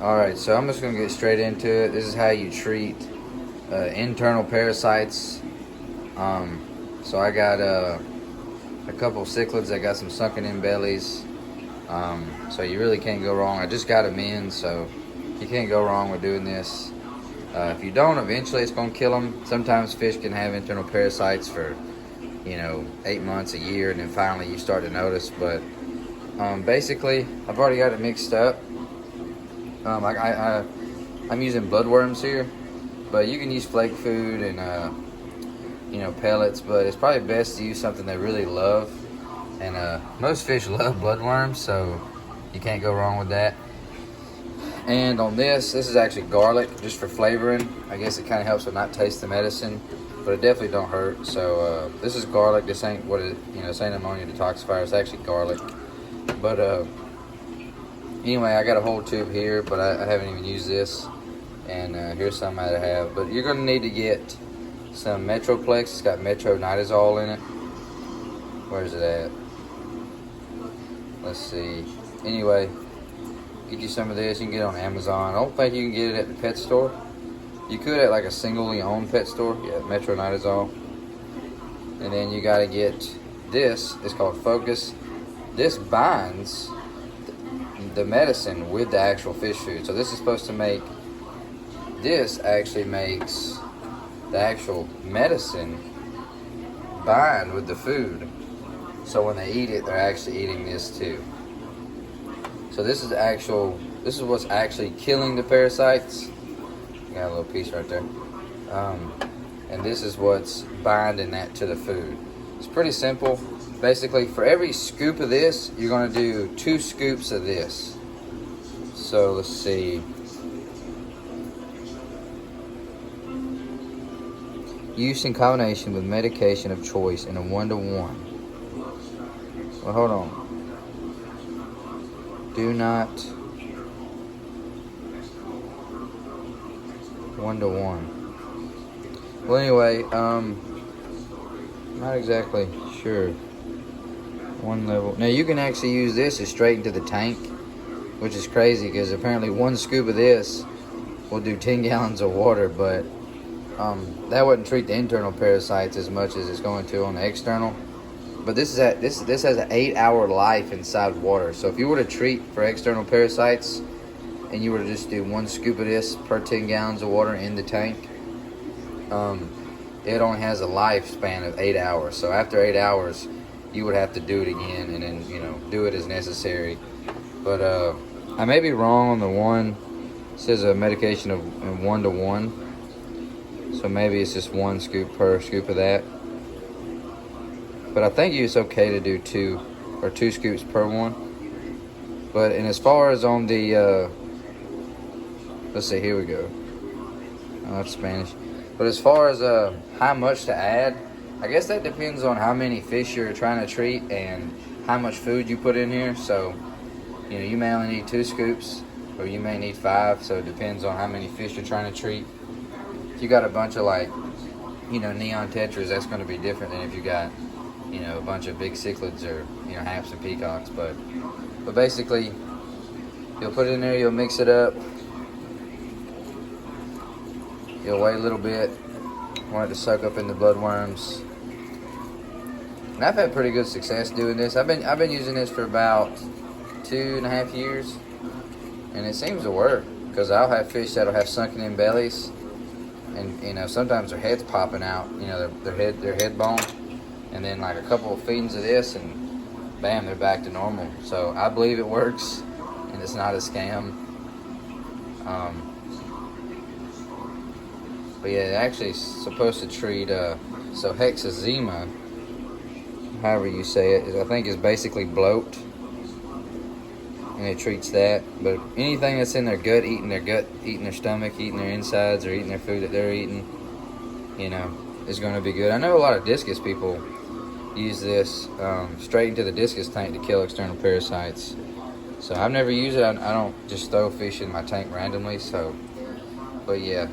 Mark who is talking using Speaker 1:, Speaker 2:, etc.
Speaker 1: Alright, so I'm just going to get straight into it. This is how you treat internal parasites. So I got a couple cichlids. I got some sunken in bellies. So you really can't go wrong. I just got them in, so you can't go wrong with doing this. If you don't, eventually it's going to kill them. Sometimes fish can have internal parasites for, 8 months, a year, and then finally you start to notice. But basically, I've already got it mixed up. I'm using bloodworms here, but you can use flake food and pellets, but it's probably best to use something they really love. And most fish love bloodworms, so you can't go wrong with that. And on this is actually garlic, just for flavoring. I guess it kind of helps with not taste the medicine, but it definitely don't hurt. So this is garlic. This ain't this ain't ammonia detoxifier. It's actually garlic. But anyway, I got a whole tube here, but I haven't even used this. And here's some that I have. But you're gonna need to get some Metroplex. It's got metronidazole in it. Where's it at? Let's see. Anyway, get you some of this. You can get it on Amazon. I don't think you can get it at the pet store. You could at like a singly owned pet store. Yeah, metronidazole. And then you gotta get this. It's called Focus. This binds the medicine with the actual fish food. So this is supposed to make, this actually makes the actual medicine bind with the food. So when they eat it, they're actually eating this too. So this is what's actually killing the parasites. Got a little piece right there. And this is what's binding that to the food. It's pretty simple. Basically, for every scoop of this, you're going to do 2 scoops of this. So let's see. Use in combination with medication of choice in a 1-to-1. Well, hold on. Do not 1-to-1. Well, anyway, not exactly sure. One level. Now you can actually use this as straight into the tank, which is crazy because apparently 1 scoop of this will do 10 gallons of water, but that wouldn't treat the internal parasites as much as it's going to on the external. But this has an 8-hour life inside water. So if you were to treat for external parasites and you were to just do 1 scoop of this per 10 gallons of water in the tank, it only has a lifespan of 8 hours. So after 8 hours, you would have to do it again and then, do it as necessary. But I may be wrong on the one. It says a medication of 1-to-1. So maybe it's just 1 scoop per scoop of that. But I think it's okay to do 2 scoops per one. But and as far as on the, let's see, here we go. Oh, that's Spanish. But as far as how much to add, I guess that depends on how many fish you're trying to treat and how much food you put in here. So, you may only need 2 scoops, or you may need 5. So it depends on how many fish you're trying to treat. If you got a bunch of neon tetras, that's going to be different than if you got, a bunch of big cichlids or, haps and peacocks. But basically, you'll put it in there, you'll mix it up. You'll wait a little bit. Want it to soak up in the bloodworms. And I've had pretty good success doing this. I've been using this for about 2.5 years, and it seems to work because I'll have fish that'll have sunken in bellies, and sometimes their head's popping out. Their head bone, and then like a couple of feedings of this, and bam, they're back to normal. So I believe it works, and it's not a scam. But yeah, it actually is supposed to treat, so hexazema, however you say it, I think is basically bloat. And it treats that. But anything that's in their gut, eating their stomach, eating their insides, or eating their food that they're eating, is going to be good. I know a lot of discus people use this straight into the discus tank to kill external parasites. So I've never used it. I don't just throw fish in my tank randomly. So, but yeah.